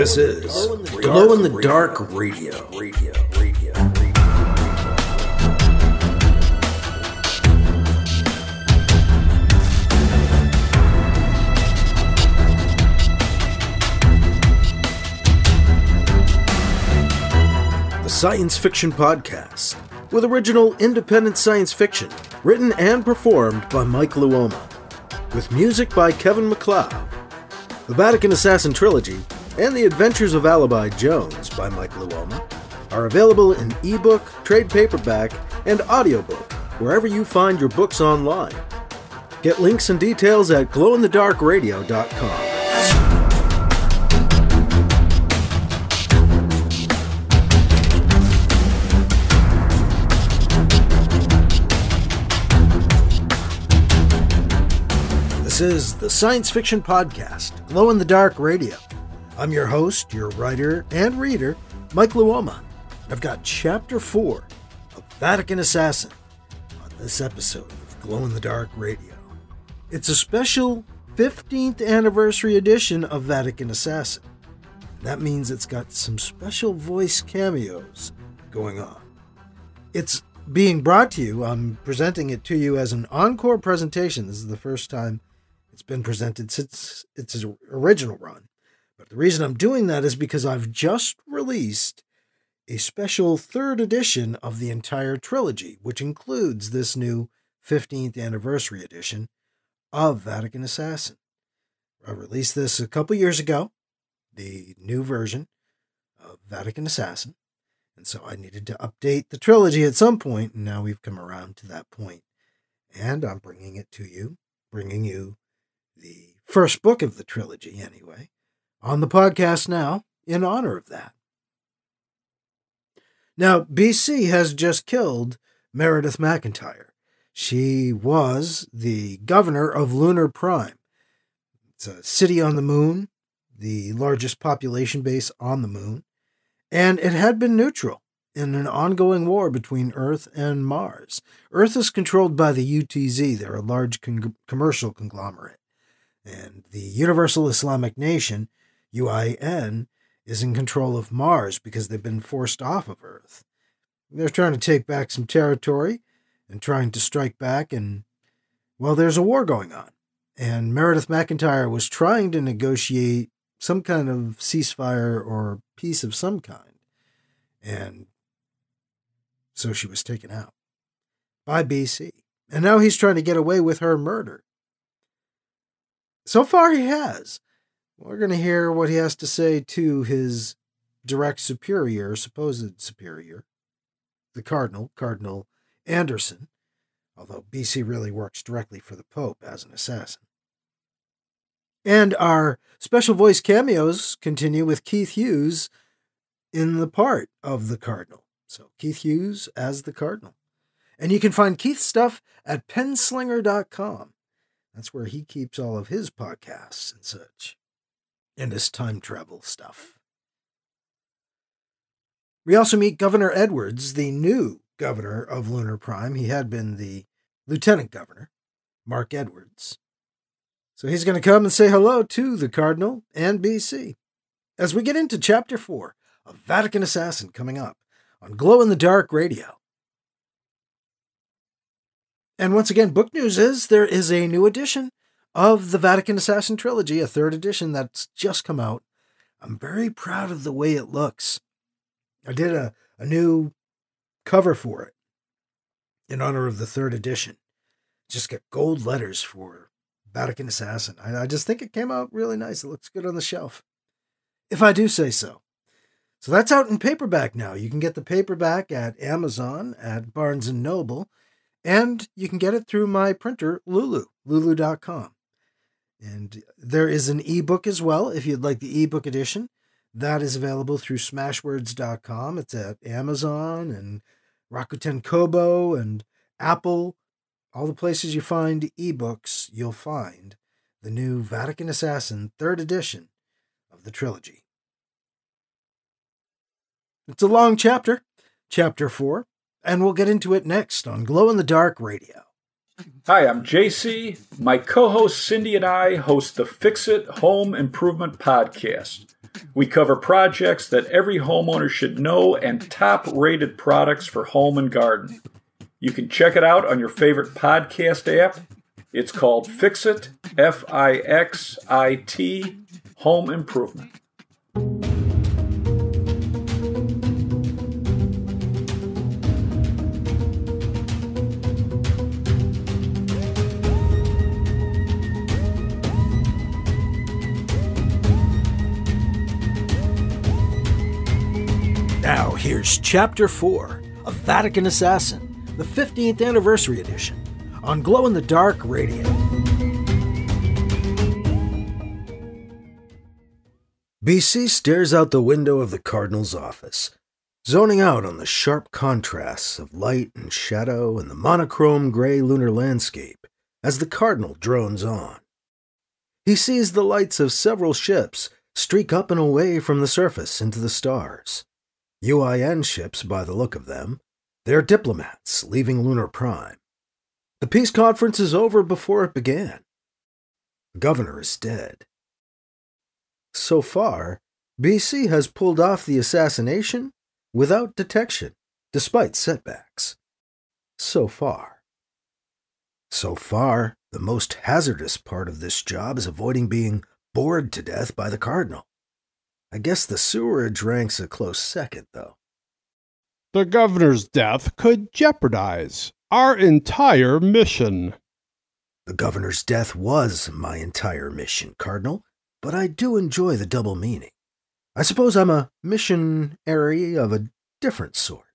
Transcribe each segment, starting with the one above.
This is Glow in the Dark Radio. The science fiction podcast with original independent science fiction written and performed by Mike Luoma, with music by Kevin MacLeod. The Vatican Assassin Trilogy and The Adventures of Alibi Jones by Mike Luoma are available in ebook, trade paperback, and audiobook wherever you find your books online. Get links and details at glowinthedarkradio.com. This is the Science Fiction Podcast, Glow in the Dark Radio. I'm your host, your writer and reader, Mike Luoma. I've got Chapter 4 of Vatican Assassin on this episode of Glow in the Dark Radio. It's a special 15th anniversary edition of Vatican Assassin. That means it's got some special voice cameos going on. It's being brought to you, I'm presenting it to you as an encore presentation. This is the first time it's been presented since its original run. But the reason I'm doing that is because I've just released a special third edition of the entire trilogy, which includes this new 15th anniversary edition of Vatican Assassin. I released this a couple years ago, the new version of Vatican Assassin. And so I needed to update the trilogy at some point, and now we've come around to that point. And I'm bringing it to you, bringing you the first book of the trilogy, anyway, on the podcast now, in honor of that. Now, BC has just killed Meredith McIntyre. She was the governor of Lunar Prime. It's a city on the moon, the largest population base on the moon, and it had been neutral in an ongoing war between Earth and Mars. Earth is controlled by the UTZ. They're a large commercial conglomerate. And the Universal Islamic Nation, UIN, is in control of Mars because they've been forced off of Earth. They're trying to take back some territory and trying to strike back, and, well, there's a war going on. And Meredith McIntyre was trying to negotiate some kind of ceasefire or peace of some kind. And so she was taken out by BC. And now he's trying to get away with her murder. So far he has. We're going to hear what he has to say to his direct superior, supposed superior, the Cardinal Anderson, although BC really works directly for the Pope as an assassin. And our special voice cameos continue with Keith Hughes in the part of the Cardinal. So Keith Hughes as the Cardinal. And you can find Keith's stuff at penslinger.com. That's where he keeps all of his podcasts and such, and his time travel stuff. We also meet Governor Edwards, the new governor of Lunar Prime. He had been the lieutenant governor, Mark Edwards. So he's going to come and say hello to the Cardinal and BC as we get into Chapter 4 of Vatican Assassin coming up on Glow in the Dark Radio. And once again, book news is there is a new edition of the Vatican Assassin Trilogy, a third edition that's just come out. I'm very proud of the way it looks. I did a new cover for it in honor of the third edition. Just got gold letters for Vatican Assassin. I just think it came out really nice. It looks good on the shelf, if I do say so. So that's out in paperback now. You can get the paperback at Amazon, at Barnes & Noble, and you can get it through my printer, lulu.com. And there is an ebook as well, if you'd like the ebook edition. That is available through smashwords.com. It's at Amazon and Rakuten Kobo and Apple. All the places you find ebooks, you'll find the new Vatican Assassin third edition of the trilogy. It's a long chapter, Chapter 4. And we'll get into it next on Glow in the Dark Radio. Hi, I'm JC. My co-host Cindy and I host the Fix It Home Improvement Podcast. We cover projects that every homeowner should know and top-rated products for home and garden. You can check it out on your favorite podcast app. It's called Fix It, F-I-X-I-T, Home Improvement. Now here's Chapter 4 of Vatican Assassin, the 15th Anniversary Edition, on Glow in the Dark Radio. BC stares out the window of the Cardinal's office, zoning out on the sharp contrasts of light and shadow and the monochrome gray lunar landscape as the Cardinal drones on. He sees the lights of several ships streak up and away from the surface into the stars. UIN ships by the look of them. They're diplomats leaving Lunar Prime. The peace conference is over before it began. The governor is dead. So far, BC has pulled off the assassination without detection, despite setbacks. So far. So far, the most hazardous part of this job is avoiding being bored to death by the Cardinal. I guess the sewerage ranks a close second, though. The governor's death could jeopardize our entire mission. The governor's death was my entire mission, Cardinal, but I do enjoy the double meaning. I suppose I'm a missionary of a different sort.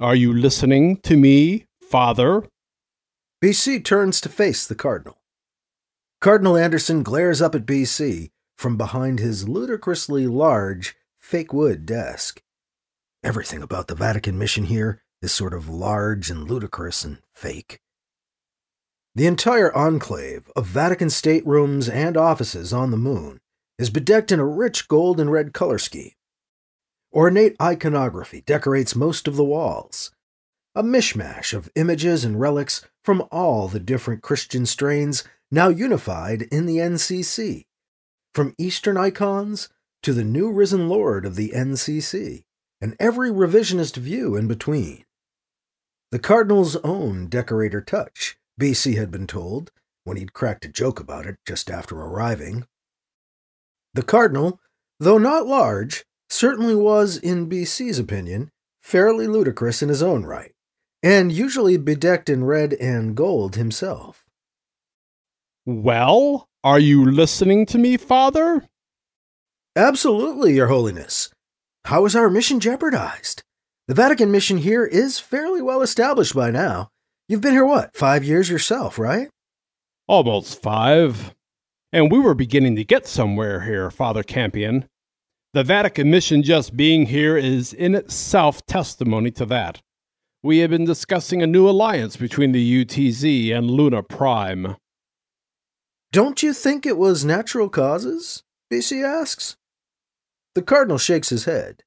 Are you listening to me, Father? BC turns to face the Cardinal. Cardinal Anderson glares up at BC from behind his ludicrously large, fake wood desk. Everything about the Vatican mission here is sort of large and ludicrous and fake. The entire enclave of Vatican staterooms and offices on the moon is bedecked in a rich gold and red color scheme. Ornate iconography decorates most of the walls, a mishmash of images and relics from all the different Christian strains now unified in the NCC. From Eastern icons to the new risen Lord of the NCC, and every revisionist view in between. The Cardinal's own decorator touch, BC had been told, when he'd cracked a joke about it just after arriving. The Cardinal, though not large, certainly was, in BC's opinion, fairly ludicrous in his own right, and usually bedecked in red and gold himself. Well, are you listening to me, Father? Absolutely, Your Holiness. How is our mission jeopardized? The Vatican mission here is fairly well established by now. You've been here, 5 years yourself, right? Almost 5. And we were beginning to get somewhere here, Father Campion. The Vatican mission just being here is in itself testimony to that. We have been discussing a new alliance between the UTZ and Lunar Prime. Don't you think it was natural causes? BC asks. The Cardinal shakes his head.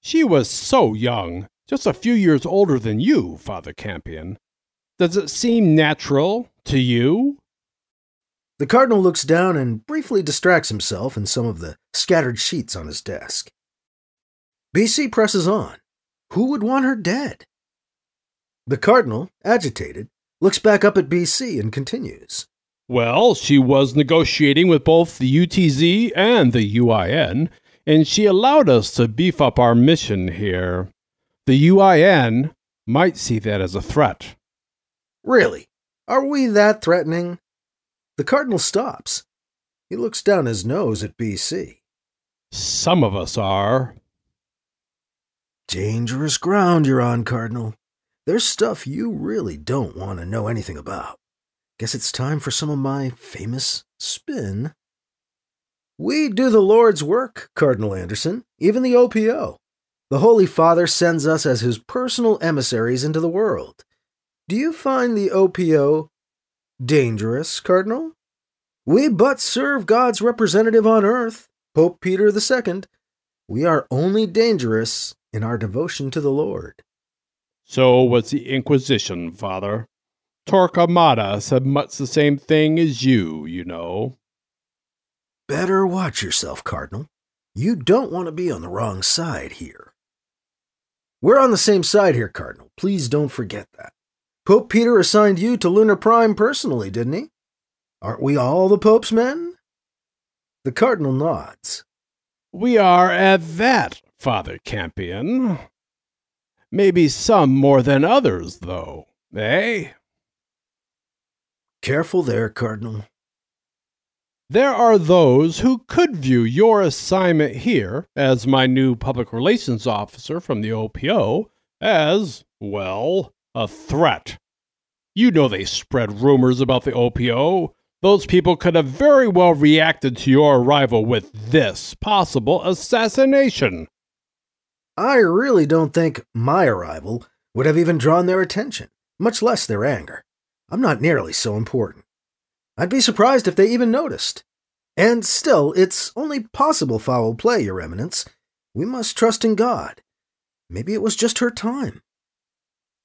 She was so young, just a few years older than you, Father Campion. Does it seem natural to you? The Cardinal looks down and briefly distracts himself in some of the scattered sheets on his desk. BC presses on. Who would want her dead? The Cardinal, agitated, looks back up at BC and continues. Well, she was negotiating with both the UTZ and the UIN, and she allowed us to beef up our mission here. The UIN might see that as a threat. Really? Are we that threatening? The Cardinal stops. He looks down his nose at BC. Some of us are. Dangerous ground you're on, Cardinal. There's stuff you really don't want to know anything about. Guess it's time for some of my famous spin. We do the Lord's work, Cardinal Anderson, even the OPO. The Holy Father sends us as his personal emissaries into the world. Do you find the OPO dangerous, Cardinal? We but serve God's representative on earth, Pope Peter II. We are only dangerous in our devotion to the Lord. So was the Inquisition, Father. Torquemada said much the same thing as you know. Better watch yourself, Cardinal. You don't want to be on the wrong side here. We're on the same side here, Cardinal. Please don't forget that. Pope Peter assigned you to Lunar Prime personally, didn't he? Aren't we all the Pope's men? The Cardinal nods. We are at that, Father Campion. Maybe some more than others, though, eh? Careful there, Cardinal. There are those who could view your assignment here as my new public relations officer from the OPO as, well, a threat. You know they spread rumors about the OPO. Those people could have very well reacted to your arrival with this possible assassination. I really don't think my arrival would have even drawn their attention, much less their anger. I'm not nearly so important. I'd be surprised if they even noticed. And still, it's only possible foul play, Your Eminence. We must trust in God. Maybe it was just her time.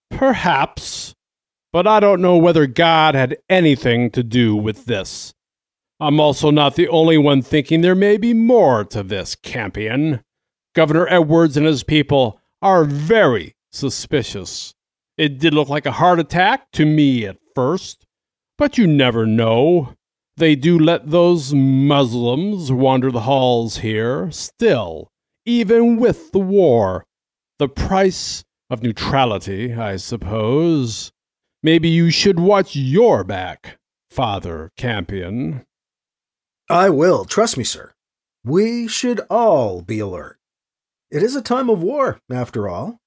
Perhaps, but I don't know whether God had anything to do with this. I'm also not the only one thinking there may be more to this, Campion. Governor Edwards and his people are very suspicious. It did look like a heart attack to me at first, but you never know. They do let those Muslims wander the halls here, still, even with the war. The price of neutrality, I suppose. Maybe you should watch your back, Father Campion. I will, trust me, sir. We should all be alert. It is a time of war, after all.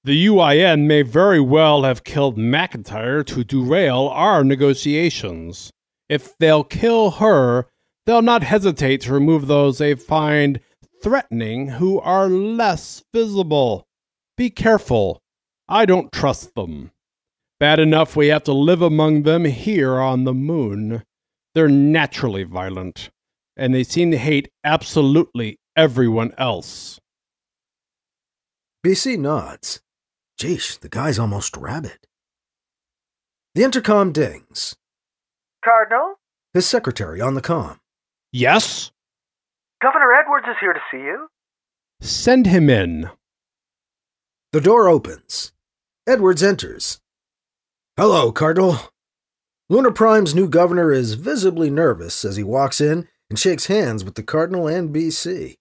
The UIN may very well have killed McIntyre to derail our negotiations. If they'll kill her, they'll not hesitate to remove those they find threatening who are less visible. Be careful. I don't trust them. Bad enough we have to live among them here on the moon. They're naturally violent, and they seem to hate absolutely everyone else. BC nods. Jeesh, the guy's almost rabid. The intercom dings. Cardinal? His secretary on the comm. Yes? Governor Edwards is here to see you. Send him in. The door opens. Edwards enters. Hello, Cardinal. Lunar Prime's new governor is visibly nervous as he walks in and shakes hands with the Cardinal and BC.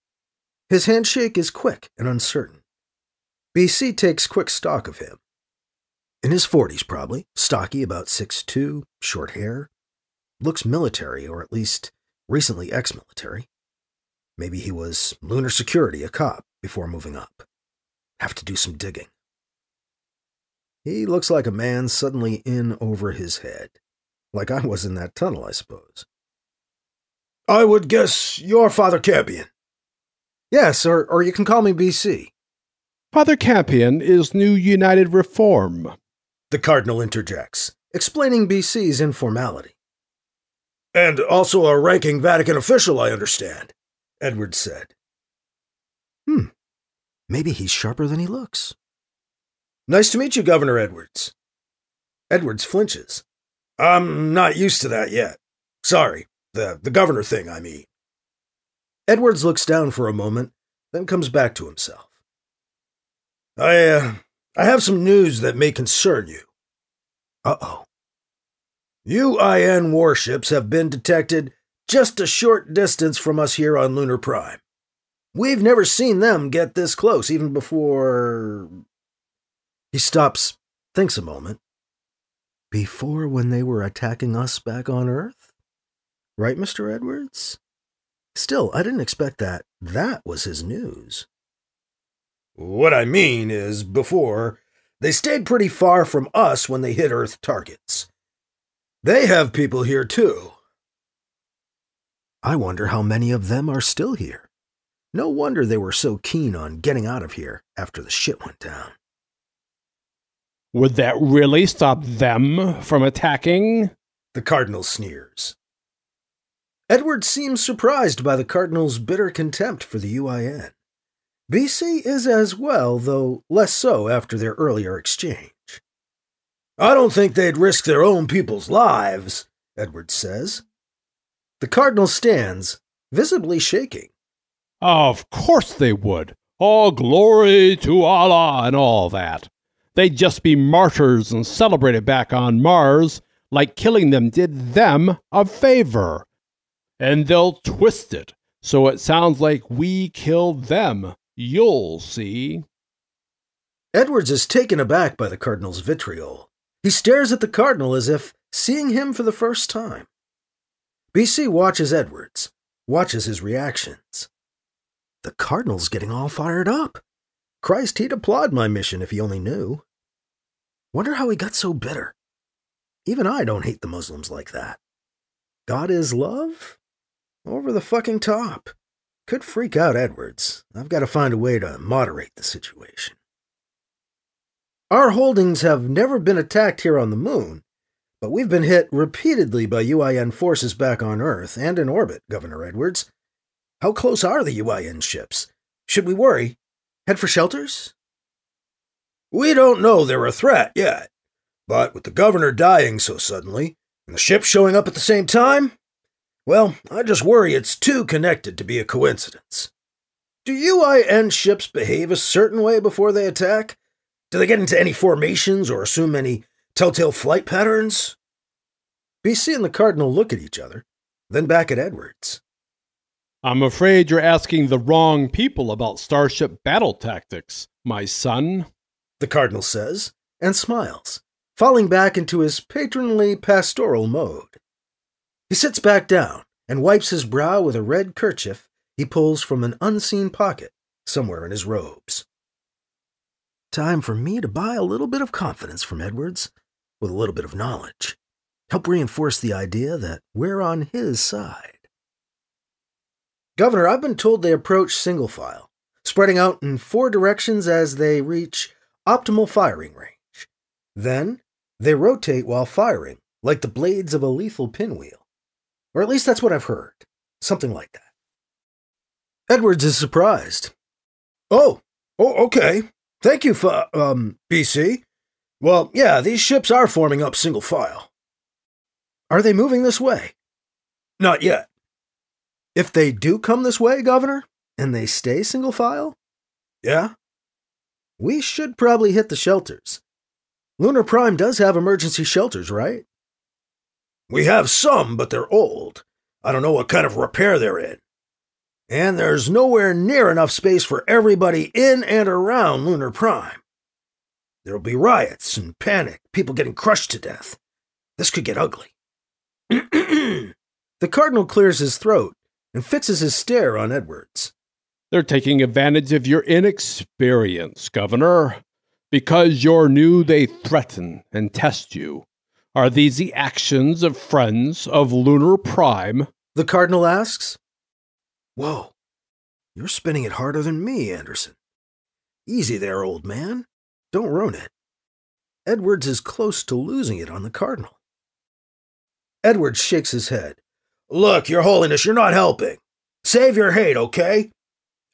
His handshake is quick and uncertain. BC takes quick stock of him. In his 40s, probably, stocky, about 6'2", short hair. Looks military, or at least recently ex-military. Maybe he was lunar security, a cop, before moving up. Have to do some digging. He looks like a man suddenly in over his head. Like I was in that tunnel, I suppose. I would guess you're Father Campion. Yes, or you can call me BC. Father Campion is New United Reform. The Cardinal interjects, explaining BC's informality. And also a ranking Vatican official, I understand, Edwards said. Maybe he's sharper than he looks. Nice to meet you, Governor Edwards. Edwards flinches. I'm not used to that yet. Sorry, the governor thing, I mean. Edwards looks down for a moment, then comes back to himself. I have some news that may concern you. Uh-oh. UIN warships have been detected just a short distance from us here on Lunar Prime. We've never seen them get this close, even before... He stops, thinks a moment. Before when they were attacking us back on Earth? Right, Mr. Edwards? Still, I didn't expect that was his news. What I mean is, before, they stayed pretty far from us when they hit Earth targets. They have people here, too. I wonder how many of them are still here. No wonder they were so keen on getting out of here after the shit went down. Would that really stop them from attacking? The Cardinal sneers. Edward seems surprised by the Cardinal's bitter contempt for the UIN. BC is as well, though less so after their earlier exchange. I don't think they'd risk their own people's lives, Edwards says. The cardinal stands, visibly shaking. Of course they would. All glory to Allah and all that. They'd just be martyrs and celebrate it back on Mars like killing them did them a favor. And they'll twist it so it sounds like we killed them. You'll see. Edwards is taken aback by the cardinal's vitriol. He stares at the cardinal as if seeing him for the first time. BC watches Edwards, watches his reactions. The cardinal's getting all fired up. Christ, he'd applaud my mission if he only knew. Wonder how he got so bitter. Even I don't hate the Muslims like that. God is love? Over the fucking top. Could freak out Edwards. I've got to find a way to moderate the situation. Our holdings have never been attacked here on the moon, but we've been hit repeatedly by UIN forces back on Earth and in orbit, Governor Edwards. How close are the UIN ships? Should we worry? Head for shelters? We don't know they're a threat yet, but with the governor dying so suddenly, and the ships showing up at the same time, well, I just worry it's too connected to be a coincidence. Do UIN ships behave a certain way before they attack? Do they get into any formations or assume any telltale flight patterns? BC and the Cardinal look at each other, then back at Edwards. I'm afraid you're asking the wrong people about starship battle tactics, my son, the Cardinal says, and smiles, falling back into his patronly pastoral mode. He sits back down and wipes his brow with a red kerchief he pulls from an unseen pocket somewhere in his robes. Time for me to buy a little bit of confidence from Edwards, with a little bit of knowledge. Help reinforce the idea that we're on his side. Governor, I've been told they approach single file, spreading out in 4 directions as they reach optimal firing range. Then, they rotate while firing, like the blades of a lethal pinwheel. Or at least that's what I've heard. Something like that. Edwards is surprised. Oh, okay. Thank you, BC. Well, yeah, these ships are forming up single file. Are they moving this way? Not yet. If they do come this way, Governor, and they stay single file? Yeah? We should probably hit the shelters. Lunar Prime does have emergency shelters, right? We have some, but they're old. I don't know what kind of repair they're in. And there's nowhere near enough space for everybody in and around Lunar Prime. There'll be riots and panic, people getting crushed to death. This could get ugly. The Cardinal clears his throat and fixes his stare on Edwards. They're taking advantage of your inexperience, Governor, because you're new they threaten and test you. Are these the actions of friends of Lunar Prime? The Cardinal asks. Whoa, you're spinning it harder than me, Anderson. Easy there, old man. Don't ruin it. Edwards is close to losing it on the Cardinal. Edwards shakes his head. Look, Your Holiness, you're not helping. Save your hate, okay?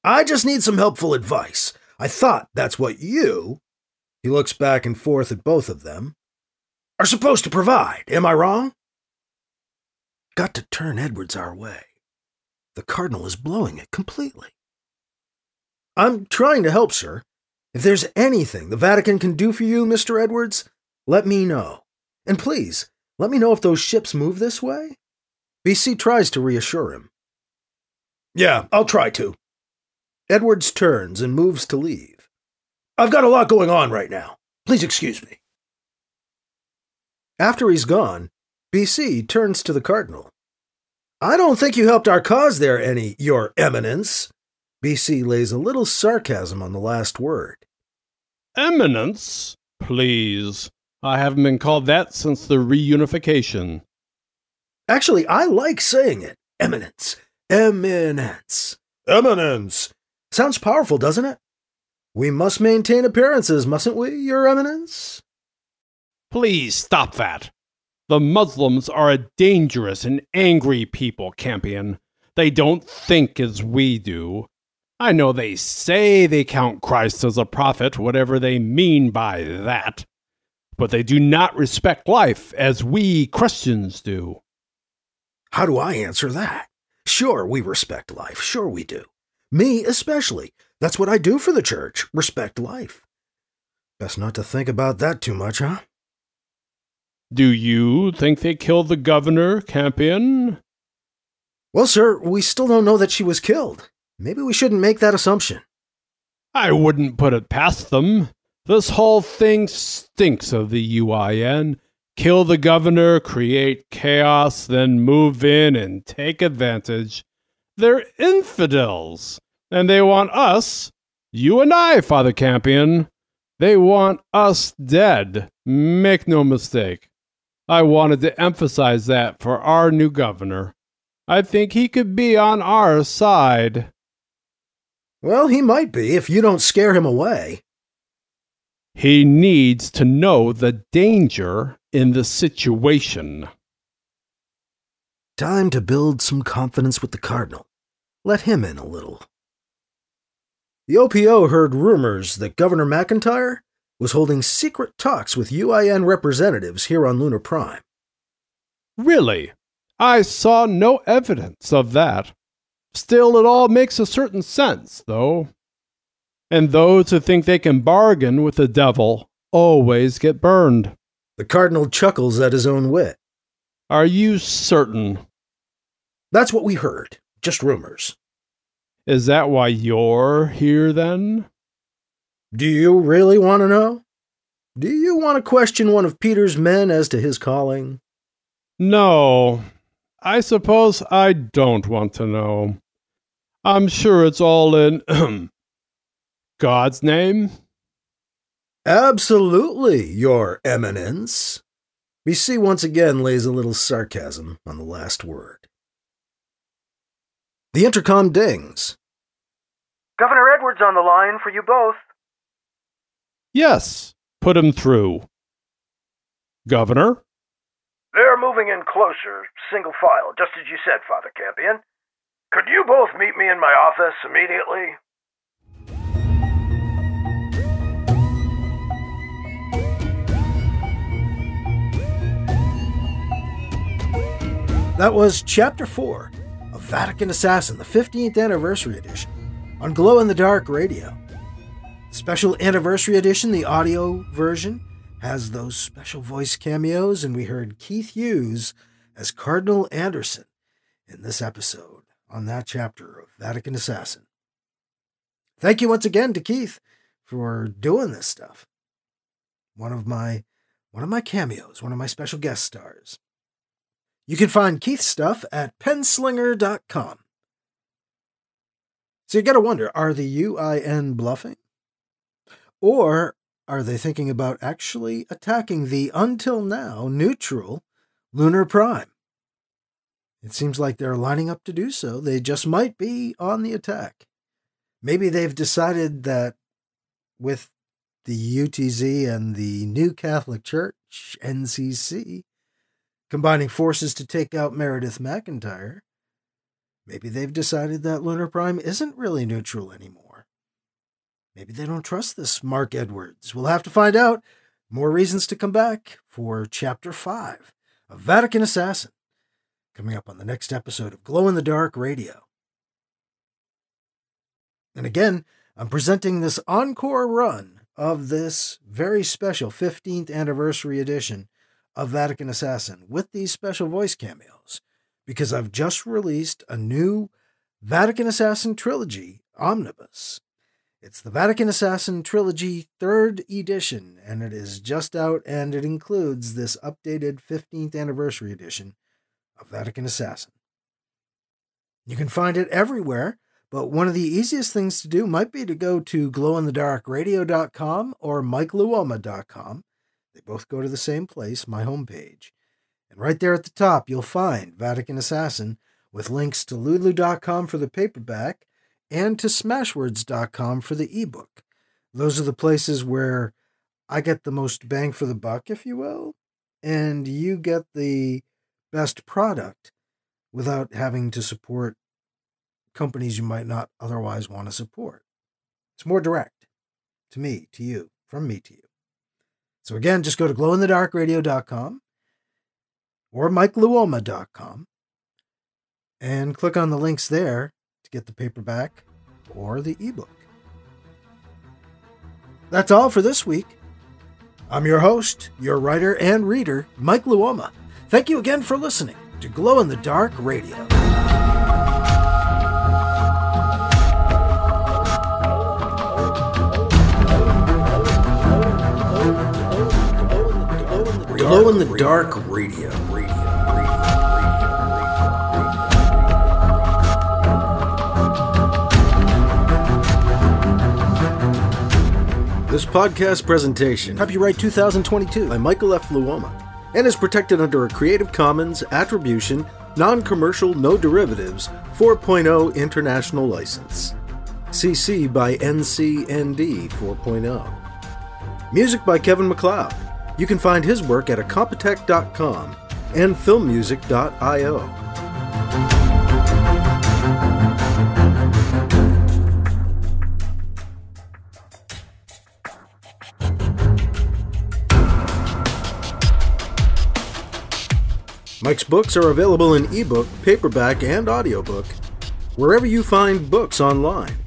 I just need some helpful advice. I thought that's what you, he looks back and forth at both of them, are supposed to provide. Am I wrong? Got to turn Edwards our way. The Cardinal is blowing it completely. I'm trying to help, sir. If there's anything the Vatican can do for you, Mr. Edwards, let me know. And please, let me know if those ships move this way. BC tries to reassure him. Yeah, I'll try to. Edwards turns and moves to leave. I've got a lot going on right now. Please excuse me. After he's gone, BC turns to the Cardinal. I don't think you helped our cause there any, Your Eminence. BC lays a little sarcasm on the last word. Eminence? Please. I haven't been called that since the reunification. Actually, I like saying it. Eminence. Eminence. Eminence. Sounds powerful, doesn't it? We must maintain appearances, mustn't we, Your Eminence? Please stop that. The Muslims are a dangerous and angry people, Campion. They don't think as we do. I know they say they count Christ as a prophet, whatever they mean by that. but they do not respect life as we Christians do. How do I answer that? Sure, we respect life. Sure we do. Me especially. That's what I do for the church. Respect life. Best not to think about that too much, huh? Do you think they killed the governor, Campion? Well, sir, we still don't know that she was killed. Maybe we shouldn't make that assumption. I wouldn't put it past them. This whole thing stinks of the UIN. Kill the governor, create chaos, then move in and take advantage. They're infidels, and they want us, you and I, Father Campion. They want us dead. Make no mistake. I wanted to emphasize that for our new governor. I think he could be on our side. Well, he might be if you don't scare him away. He needs to know the danger in the situation. Time to build some confidence with the Cardinal. Let him in a little. The OPO heard rumors that Governor McIntyre was holding secret talks with UIN representatives here on Lunar Prime. Really? I saw no evidence of that. Still, it all makes a certain sense, though. And those who think they can bargain with the devil always get burned. The Cardinal chuckles at his own wit. Are you certain? That's what we heard. Just rumors. Is that why you're here, then? Do you really want to know? Do you want to question one of Peter's men as to his calling? No, I suppose I don't want to know. I'm sure it's all in God's name. Absolutely, Your Eminence. BC once again lays a little sarcasm on the last word. The intercom dings. Governor Edwards on the line for you both. Yes, put him through. Governor? They're moving in closer, single file, just as you said, Father Campion. Could you both meet me in my office immediately? That was Chapter 4 of Vatican Assassin, the 15th Anniversary Edition, on Glow in the Dark Radio. The special Anniversary Edition, the audio version, has those special voice cameos, and we heard Keith Hughes as Cardinal Anderson in this episode on that chapter of Vatican Assassin. Thank you once again to Keith for doing this stuff. One of my cameos, one of my special guest stars. You can find Keith's stuff at penslinger.com. So you gotta wonder, are the UIN bluffing? Or are they thinking about actually attacking the, until now, neutral Lunar Prime? It seems like they're lining up to do so. They just might be on the attack. Maybe they've decided that with the UTZ and the New Catholic Church, NCC, combining forces to take out Meredith McIntyre, maybe they've decided that Lunar Prime isn't really neutral anymore. Maybe they don't trust this Mark Edwards. We'll have to find out. More reasons to come back for Chapter 5 of Vatican Assassin, coming up on the next episode of Glow in the Dark Radio. And again, I'm presenting this encore run of this very special 15th Anniversary Edition of Vatican Assassin with these special voice cameos because I've just released a new Vatican Assassin Trilogy Omnibus. It's the Vatican Assassin Trilogy 3rd edition, and it is just out, and it includes this updated 15th Anniversary Edition of Vatican Assassin. You can find it everywhere, but one of the easiest things to do might be to go to glowinthedarkradio.com or mikeluoma.com. They both go to the same place, my homepage. And right there at the top, you'll find Vatican Assassin with links to lulu.com for the paperback and to smashwords.com for the ebook. Those are the places where I get the most bang for the buck, if you will, and you get the best product without having to support companies you might not otherwise want to support. It's more direct to me, to you, from me to you. So again, just go to glowinthedarkradio.com or MikeLuoma.com and click on the links there to get the paperback or the ebook. That's all for this week. I'm your host, your writer and reader, Mike Luoma. Thank you again for listening to Glow in the Dark Radio. Glow in the Dark Radio. This podcast presentation, copyright 2022 by Michael F. Luoma, and is protected under a Creative Commons Attribution, Non-Commercial, No Derivatives 4.0 International License. CC by NCND 4.0. Music by Kevin MacLeod. You can find his work at Incompetech.com and filmmusic.io. Mike's books are available in ebook, paperback, and audiobook, wherever you find books online.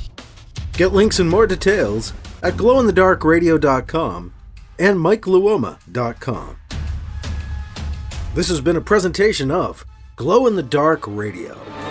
Get links and more details at glowinthedarkradio.com and MikeLuoma.com. This has been a presentation of Glow in the Dark Radio.